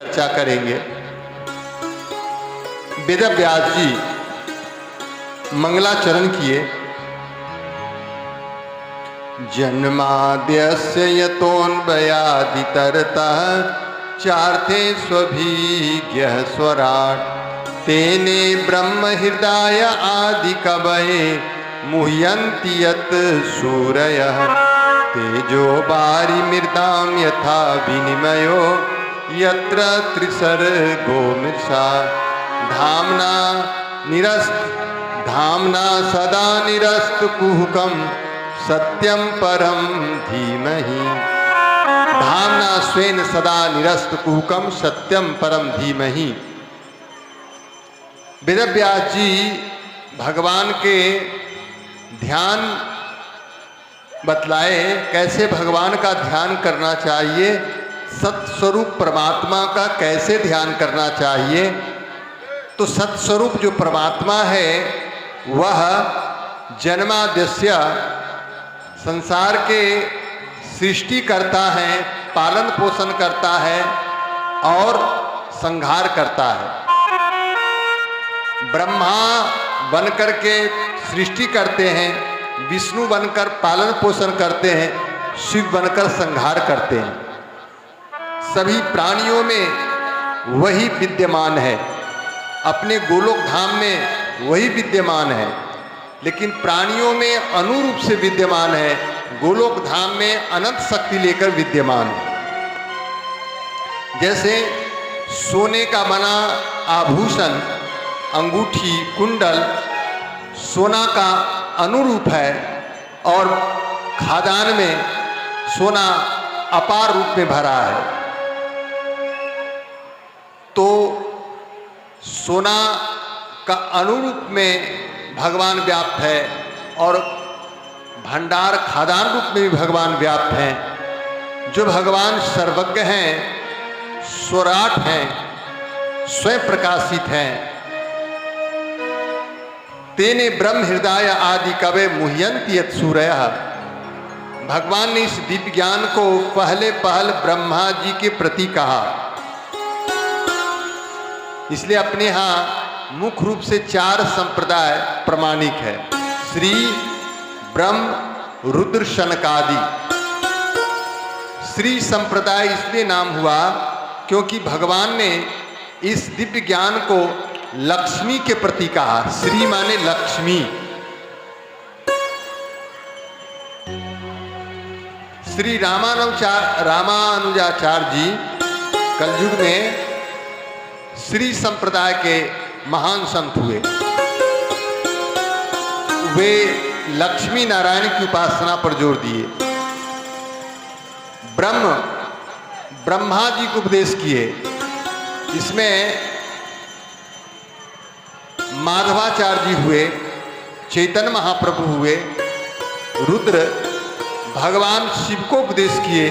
चर्चा करेंगे। वेदव्यास जी मंगलाचरण किए। जन्माद्यस्य यतोऽन्वयादितरतः चार्थे स्वभिज्ञः स्वराट् तेने ब्रह्म हृदय आदि कवये मुह्यन्ति यत् सूरयः तेजो वारि मृदां यथा विनिमयो यत्र त्रिसर्गो मृषा धाम्ना सदा निरस्तकुहकं सत्यं परं धीमहि। धाम्ना स्वेन सदा निरस्तकुहकं सत्यं परम धीमहि। वेदव्यास जी भगवान के ध्यान बतलाए, कैसे भगवान का ध्यान करना चाहिए, सत्स्वरूप परमात्मा का कैसे ध्यान करना चाहिए। तो सत्स्वरूप जो परमात्मा है वह जन्माद्यस्य संसार के सृष्टि करता है, पालन पोषण करता है और संहार करता है। ब्रह्मा बनकर के सृष्टि करते हैं, विष्णु बनकर पालन पोषण करते हैं, शिव बनकर संहार करते हैं। सभी प्राणियों में वही विद्यमान है, अपने गोलोक धाम में वही विद्यमान है, लेकिन प्राणियों में अनुरूप से विद्यमान है, गोलोक धाम में अनंत शक्ति लेकर विद्यमान है। जैसे सोने का बना आभूषण, अंगूठी, कुंडल सोना का अनुरूप है और खादान में सोना अपार रूप में भरा है। तो सोना का अनुरूप में भगवान व्याप्त है और भंडार खादान रूप में भी भगवान व्याप्त हैं। जो भगवान सर्वज्ञ हैं, स्वराट हैं, स्वयं प्रकाशित हैं। तेने ब्रह्म हृदय आदि कवे मुह्यन्ति यत् सूरयः। भगवान ने इस दिव्य ज्ञान को पहले ब्रह्मा जी के प्रति कहा। इसलिए अपने यहाँ मुख्य रूप से 4 संप्रदाय प्रमाणिक है, श्री, ब्रह्म, रुद्र, शनकादि। श्री संप्रदाय इसलिए नाम हुआ क्योंकि भगवान ने इस दिव्य ज्ञान को लक्ष्मी के प्रति कहा। श्री माने लक्ष्मी। श्री रामानुजाचार्य जी कलयुग में श्री संप्रदाय के महान संत हुए। वे लक्ष्मी नारायण की उपासना पर जोर दिए। ब्रह्मा जी को उपदेश किए। इसमें माधवाचार्य जी हुए, चैतन्य महाप्रभु हुए, रुद्र भगवान शिव को उपदेश किए।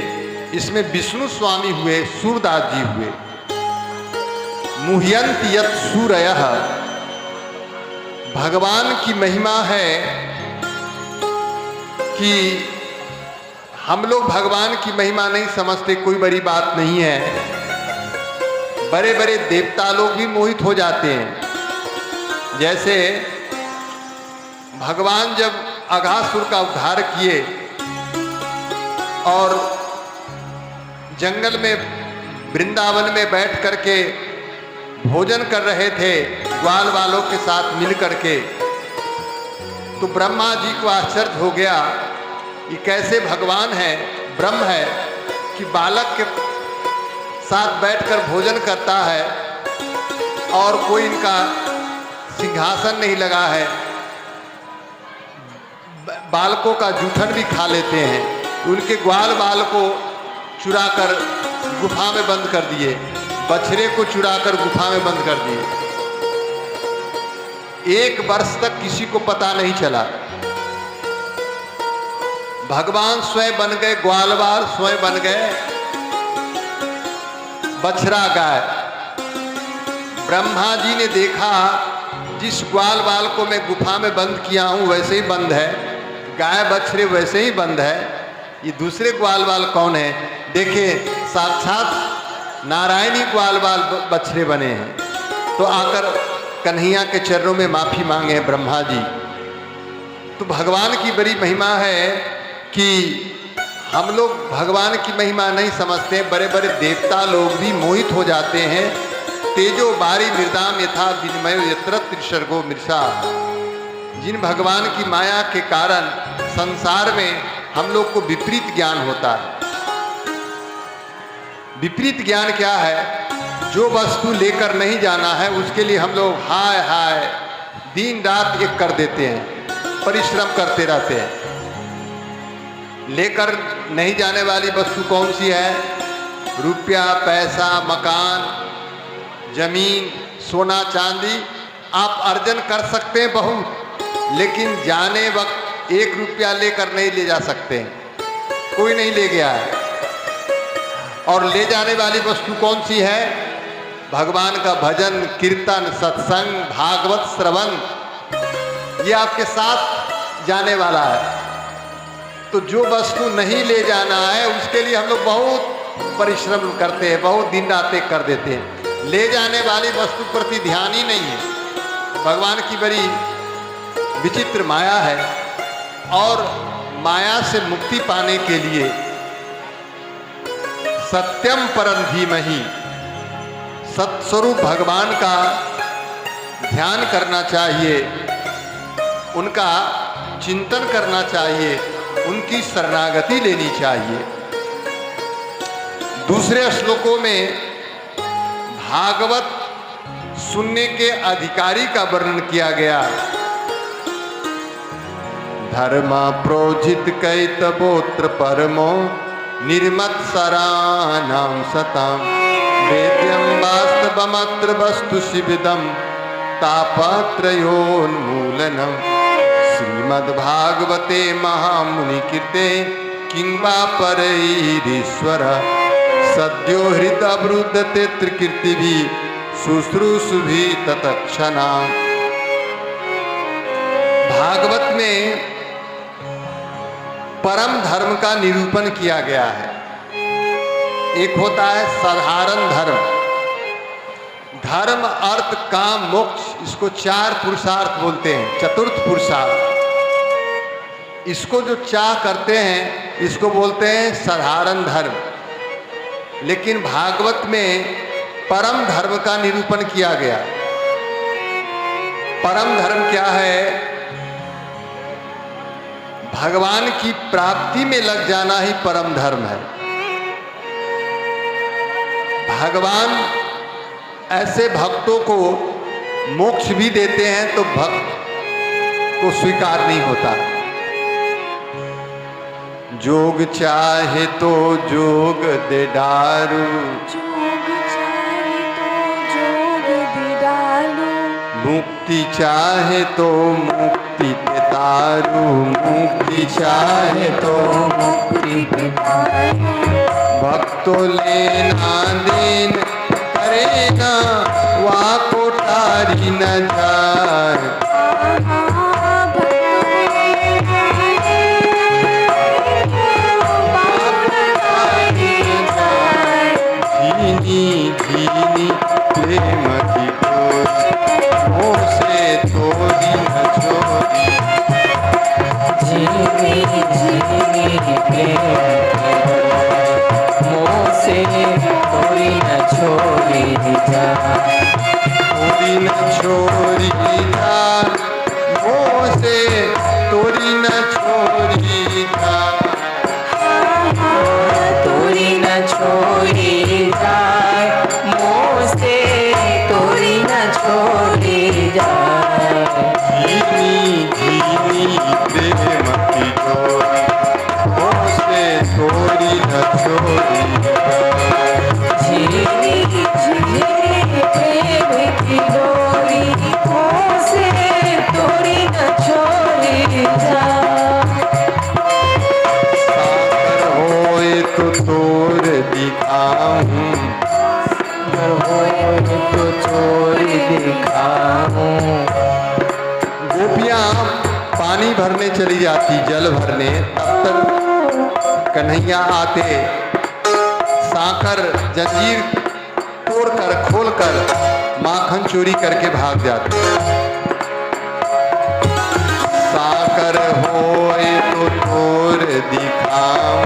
इसमें विष्णु स्वामी हुए, सूरदास जी हुए। मुह्यन्ति यत् सूरयः। भगवान की महिमा है कि हम लोग भगवान की महिमा नहीं समझते, कोई बड़ी बात नहीं है। बड़े बड़े देवता लोग भी मोहित हो जाते हैं। जैसे भगवान जब अघासुर का उद्धार किए और जंगल में वृंदावन में बैठ करके भोजन कर रहे थे ग्वाल वालों के साथ मिल करके, तो ब्रह्मा जी को आश्चर्य हो गया कि कैसे भगवान है, ब्रह्म है, कि बालक के साथ बैठकर भोजन करता है और कोई इनका सिंहासन नहीं लगा है। बालकों का जूठन भी खा लेते हैं। उनके ग्वाल बाल को चुराकर गुफा में बंद कर दिए, बछड़े को चुराकर गुफा में बंद कर दिए। 1 वर्ष तक किसी को पता नहीं चला। भगवान स्वयं बन गए ग्वालवाल, स्वयं बन गए बछड़ा गाय। ब्रह्मा जी ने देखा जिस ग्वाल बाल को मैं गुफा में बंद किया हूं वैसे ही बंद है, गाय बछड़े वैसे ही बंद है, ये दूसरे ग्वाल बाल कौन है? देखिए साक्षात नारायणी ग्वाल बाल बछड़े बने हैं। तो आकर कन्हैया के चरणों में माफी मांगे ब्रह्मा जी। तो भगवान की बड़ी महिमा है कि हम लोग भगवान की महिमा नहीं समझते। बड़े बड़े देवता लोग भी मोहित हो जाते हैं। तेजो बारी मृदाम यथा विनिमयो यत्र त्रिसर्गो मृषा। जिन भगवान की माया के कारण संसार में हम लोग को विपरीत ज्ञान होता है। विपरीत ज्ञान क्या है? जो वस्तु लेकर नहीं जाना है उसके लिए हम लोग हाय हाय दिन रात एक कर देते हैं, परिश्रम करते रहते हैं। लेकर नहीं जाने वाली वस्तु कौन सी है? रुपया, पैसा, मकान, जमीन, सोना चांदी आप अर्जन कर सकते हैं बहुत, लेकिन जाने वक्त 1 रुपया लेकर नहीं ले जा सकते हैं। कोई नहीं ले गया है। और ले जाने वाली वस्तु कौन सी है? भगवान का भजन, कीर्तन, सत्संग, भागवत श्रवण, ये आपके साथ जाने वाला है। तो जो वस्तु नहीं ले जाना है उसके लिए हम लोग बहुत परिश्रम करते हैं, बहुत दिन रात कर देते हैं। ले जाने वाली वस्तु प्रति ध्यान ही नहीं है। भगवान की बड़ी विचित्र माया है। और माया से मुक्ति पाने के लिए सत्यम परम धीमहि, सत्स्वरूप भगवान का ध्यान करना चाहिए, उनका चिंतन करना चाहिए, उनकी शरणागति लेनी चाहिए। दूसरे श्लोकों में भागवत सुनने के अधिकारी का वर्णन किया गया। धर्म प्रोजित कैतवोत्र परमो निर्मत्सराणां सतां वेद्यं वास्तवमत्र वस्तु शिविदं तापत्रयोन्मूलनम्। श्रीमद्भागवते महामुनिकृते किं वा परैरीश्वर सद्यो हृदवृद्धते त्रिकीर्तिभिः शुश्रूषुभिः तत्क्षणात्। भागवत में परम धर्म का निरूपण किया गया है। एक होता है साधारण धर्म, धर्म, अर्थ, काम, मोक्ष, इसको 4 पुरुषार्थ बोलते हैं, चतुर्थ पुरुषार्थ। इसको जो चाह करते हैं इसको बोलते हैं साधारण धर्म। लेकिन भागवत में परम धर्म का निरूपण किया गया। परम धर्म क्या है? भगवान की प्राप्ति में लग जाना ही परम धर्म है। भगवान ऐसे भक्तों को मोक्ष भी देते हैं तो भक्त को स्वीकार नहीं होता। जोग चाहे तो जोग दे डारू, जोग चाहे तो जोग दे डालू, मुक्ति चाहे तो मुक्ति ते तारू, मुक्ति चाहे तो मुक्ति के तारू। भक्तो लेना देन करेगा वा कोठारी न जाए। धीनी धीनी प्रेम की डोरी मोह से तोड़ी न छोड़ी। धीनी धीनी प्रेम मोह से तोड़ी न छोड़ी जा, तोड़ी न छोड़ी जा, मोह से तोड़ी न छोड़ी जा। तोड़ी न छोड़ी जाए, मोह से तोड़ी न छोड़ी जाए। धीनी धीनी प्रेम की डोरी मोह से तोड़ी न छोड़ी जा। धीनी धीनी प्रेम की डोरी मोह से तोड़ी न छोड़ी जाए। सागर होए तो तोर दिखाऊं, तो चोरी दिखाऊं। गोपियां पानी भरने चली जाती, जल भरने, तब तक कन्हैया आते, साकर जंजीर खोलकर माखन चोरी करके भाग जाते। साकर होए तो तोर दिखाऊं,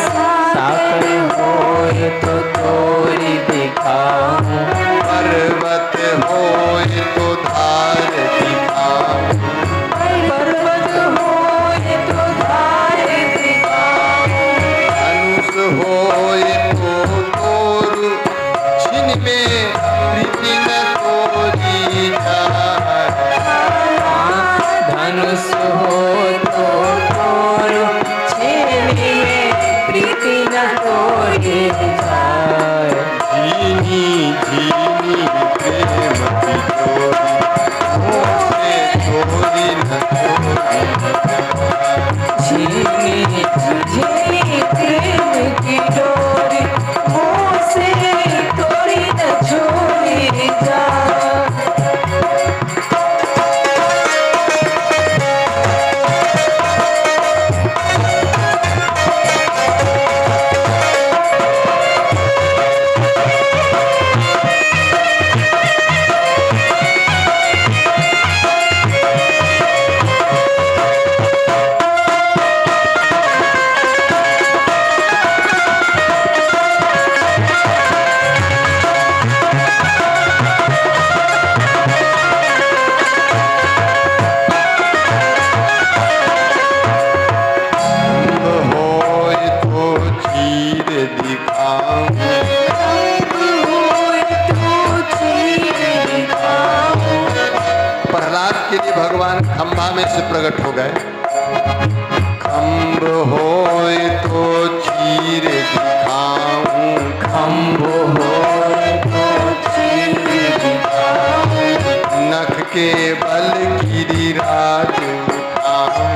साकर होए तो तोरी दिखाऊं, पर्वत होए तो धार दिखाऊं, पर्वत होए तो धार दिखाऊं, धनुष होए तो तोर छिन में प्रीति न तोरी जाए। धनुष हो तो तोर छेनी में प्रीति न तोरी जाए। झीनी झीनी प्रेम की डोरी, मोसे तोरी न तोरी जाए। झीनी झिझी प्रेम की डोरी, मोह से तोड़ी न छोड़ी जा। होए तो चीर दिखाऊं, प्रहलाद के लिए भगवान खंभा में से प्रकट हो गए। खम्भ होए तो चीर दिखाऊं, खम्भ होए तो चीर दिखाऊं, नख के बल गिरिराज उठाऊं,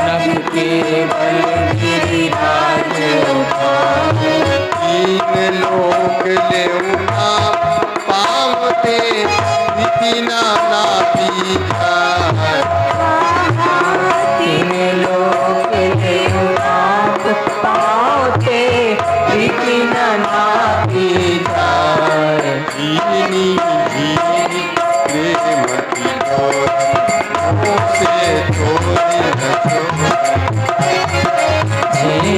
नभ के बल गिरिराज उठाऊं, तीन लोक ले उठा पावते रीति नाना पीछा। तीन लोक ले आप पाओते प्रीति न नापी जाए। झीनी झीनी प्रेम की डोरी, मोसे तोरी न छोड़ी। झीनी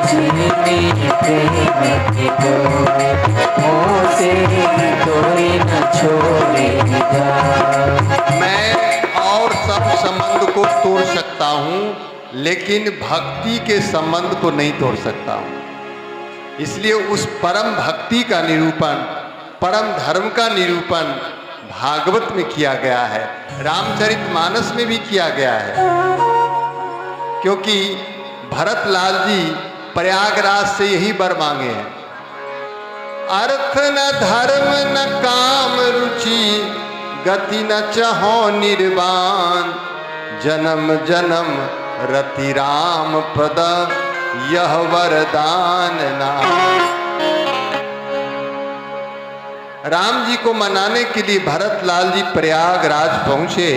झीनी प्रेम की डोरी, मोह से तोरी न छोड़ी जाए। मैं और सब संबंध को तोड़ सकता हूँ, लेकिन भक्ति के संबंध को नहीं तोड़ सकता हूँ। इसलिए उस परम भक्ति का निरूपण, परम धर्म का निरूपण भागवत में किया गया है, रामचरितमानस में भी किया गया है। क्योंकि भरतलाल जी प्रयागराज से यही वर मांगे हैं, अर्थ न धर्म न काम रुचि, गति न चहो निर्वाण, जन्म जन्म रति राम पद, यह वरदान नाम। राम जी को मनाने के लिए भरतलाल जी प्रयागराज पहुंचे,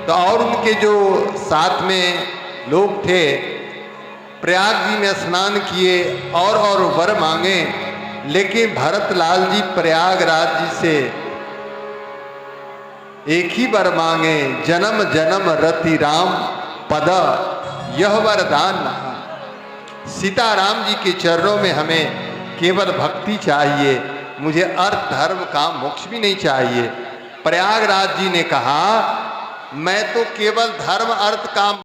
तो और उनके जो साथ में लोग थे प्रयाग जी में स्नान किए और वर मांगे। लेकिन भरतलाल जी प्रयागराज जी से एक ही वर मांगे, जन्म जन्म रति राम पद, यह वरदान नहा। सीताराम जी के चरणों में हमें केवल भक्ति चाहिए, मुझे अर्थ धर्म काम मोक्ष भी नहीं चाहिए। प्रयागराज जी ने कहा, मैं तो केवल धर्म अर्थ काम